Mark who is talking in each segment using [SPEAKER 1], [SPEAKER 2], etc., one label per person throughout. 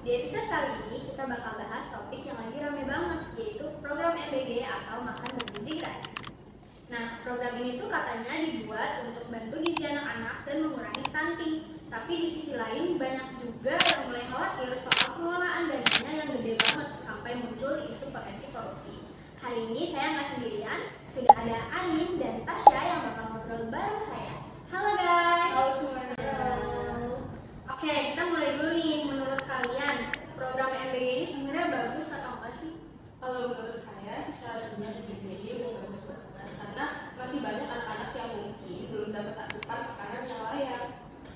[SPEAKER 1] Di episode kali ini kita bakal bahas topik yang lagi rame banget, yaitu program MBG atau Makan Bergizi Gratis. Nah, program ini tuh katanya dibuat untuk bantu gizi anak-anak dan mengurangi stunting. Tapi di sisi lain banyak juga yang mulai khawatir soal pengelolaan dananya yang gede banget sampai muncul isu potensi korupsi. Hari ini saya nggak sendirian, sudah ada Arin dan Tasya yang bakal ngobrol bareng saya. Halo guys.
[SPEAKER 2] Halo semuanya.
[SPEAKER 1] Oke, kita mulai dulu nih. Menurut kalian, program MBG ini sebenarnya bagus atau enggak sih?
[SPEAKER 2] Kalau menurut saya, secara jumlah di PBG udah bagus banget karena masih banyak anak-anak yang mungkin belum dapat asupan makanan yang layak.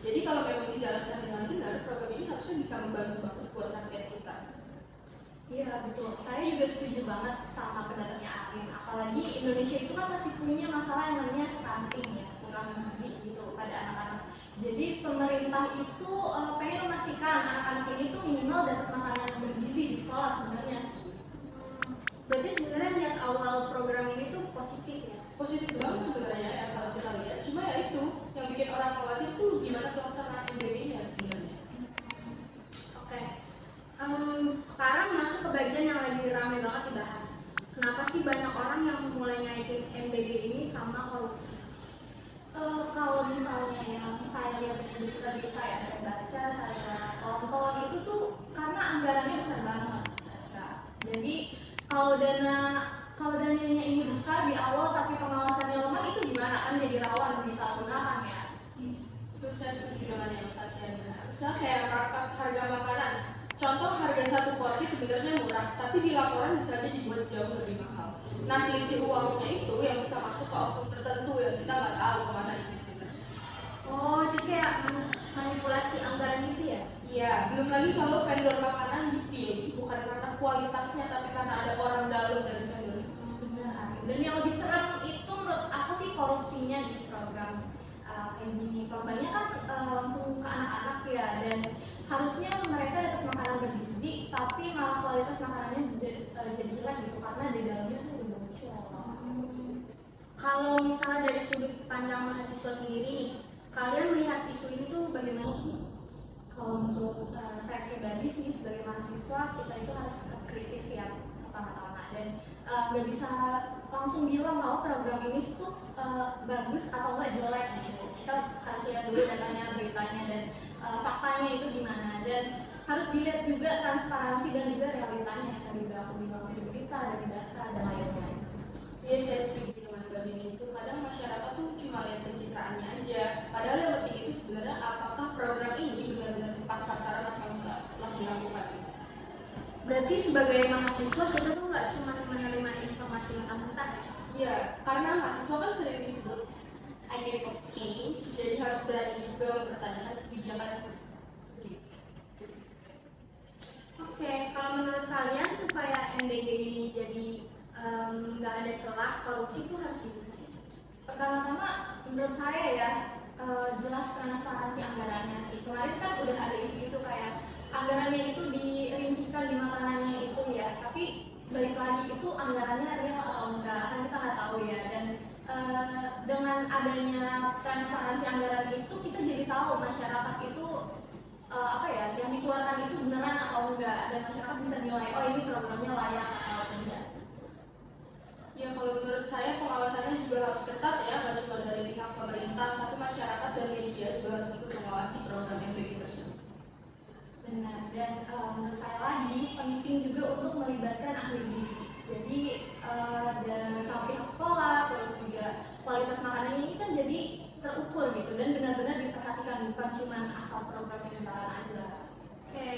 [SPEAKER 2] Jadi kalau memang dijalankan dengan benar, program ini harusnya bisa membantu banget buat rakyat kita.
[SPEAKER 3] Iya betul, saya juga setuju banget sama pendapatnya Arin. Apalagi Indonesia itu kan masih punya masalah yang namanya stunting ya, kurang gizi gitu pada anak-anak. Jadi pemerintah itu pengen memastikan anak-anak ini tuh minimal dapat makanan yang bergizi di sekolah sebenarnya sih.
[SPEAKER 1] Berarti sebenarnya niat awal program ini tuh positif ya?
[SPEAKER 2] Positif banget sebenarnya yang kalau kita lihat. Cuma ya itu yang bikin orang khawatir tuh gimana pelaksanaan MBG-nya sebenarnya.
[SPEAKER 1] Oke. Sekarang masuk ke bagian yang lagi ramai banget dibahas. Kenapa sih banyak orang yang mulai ngaitin MBG ini sama korupsi?
[SPEAKER 3] Kalau misalnya yang saya lihat di berita ya, saya baca, saya tonton itu tuh karena anggarannya besar banget. Jadi kalau dananya ini besar di awal tapi pengawasannya lemah itu gimana, kan jadi rawan disalahgunakan ya.
[SPEAKER 2] Itu saya setuju dengan yang tadi ya. Misalnya kayak harga makanan. Contoh harga satu porsi sebenarnya murah, tapi di laporan bisa aja dibuat jauh lebih mahal. Nah, selisih uangnya itu yang bisa masuk ke oknum tertentu yang kita nggak tahu kemana itu sebenarnya.
[SPEAKER 1] Oh, jadi kayak manipulasi anggaran itu ya?
[SPEAKER 2] Iya, belum lagi kalau vendor makanan dipilih bukan karena kualitasnya, tapi karena ada orang dalam dari vendor itu.
[SPEAKER 3] Benar. Dan yang lebih serem itu menurut aku sih korupsinya di program kayak gini. Korbannya kan langsung ke anak-anak ya, dan harusnya mereka dapat makanan bergizi, tapi malah kualitas makanannya jadi jelek gitu karena di dalamnya tuh udah bocor.
[SPEAKER 1] Kalau misalnya dari sudut pandang mahasiswa sendiri nih, kalian melihat isu ini tuh bagaimana sih?
[SPEAKER 3] Kalau menurut saya pribadi sih sebagai mahasiswa kita itu harus tetap kritis ya pertama-tama, dan nggak bisa langsung bilang bahwa program ini tuh bagus atau nggak jelek gitu. Kita harus lihat dulu datanya, beritanya, dan faktanya itu gimana, dan harus dilihat juga transparansi dan juga realitanya yang tadi udah aku bilang dari berita, dari data dan lainnya.
[SPEAKER 2] Iya, saya setuju dengan bagian itu. Kadang masyarakat tuh cuma lihat pencitraannya aja. Padahal yang penting itu sebenarnya apakah program ini benar-benar tepat sasaran atau enggak setelah dilakukan.
[SPEAKER 1] Berarti sebagai mahasiswa kita tuh nggak cuma menerima informasi mentah-mentah ya?
[SPEAKER 2] Iya, karena mahasiswa kan sering disebut agent of change, jadi harus berani juga mempertanyakan kebijakan publik.
[SPEAKER 1] Oke, kalau menurut kalian supaya MBG ini jadi nggak ada celah korupsi itu harus gimana sih?
[SPEAKER 3] Pertama-tama menurut saya ya jelas transparansi anggarannya sih. Kemarin kan udah ada isu-isu kayak anggarannya itu dirincikan di makanannya itu ya, tapi balik lagi itu anggarannya real atau enggak kan kita nggak tahu ya. Dan dengan adanya transparansi anggaran itu kita jadi tahu masyarakat itu apa ya yang dikeluarkan itu beneran atau enggak, dan masyarakat bisa nilai oh ini programnya layak atau enggak.
[SPEAKER 2] Ya, kalau menurut saya pengawasannya juga harus ketat ya, nggak cuma dari pihak pemerintah, tapi masyarakat dan media juga harus ikut mengawasi program MBG tersebut.
[SPEAKER 3] Benar, dan menurut saya lagi penting juga untuk melibatkan ahli gizi. Jadi dan sama pihak sekolah, terus juga kualitas makanannya ini kan jadi terukur gitu dan benar-benar diperhatikan, bukan cuma asal program yang jalan aja.
[SPEAKER 1] Oke,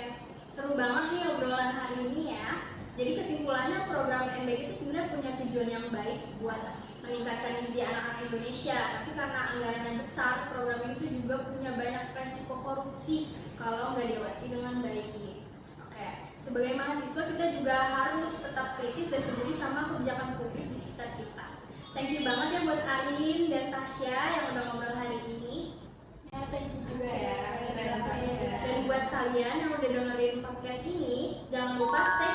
[SPEAKER 1] seru banget nih obrolan hari ini ya. Jadi kesimpulannya program MBG itu sebenarnya punya tujuan yang baik buat meningkatkan gizi anak-anak Indonesia. Tapi karena anggarannya besar, program itu juga punya banyak resiko korupsi kalau nggak diawasi dengan baik. Oke, sebagai mahasiswa kita juga harus tetap kritis dan peduli sama kebijakan publik di sekitar kita. Thank you banget ya buat Arin dan Tasya yang udah ngobrol hari ini.
[SPEAKER 2] Ya, thank you juga ya.
[SPEAKER 1] Dan buat kalian yang udah dengerin podcast ini, jangan lupa stay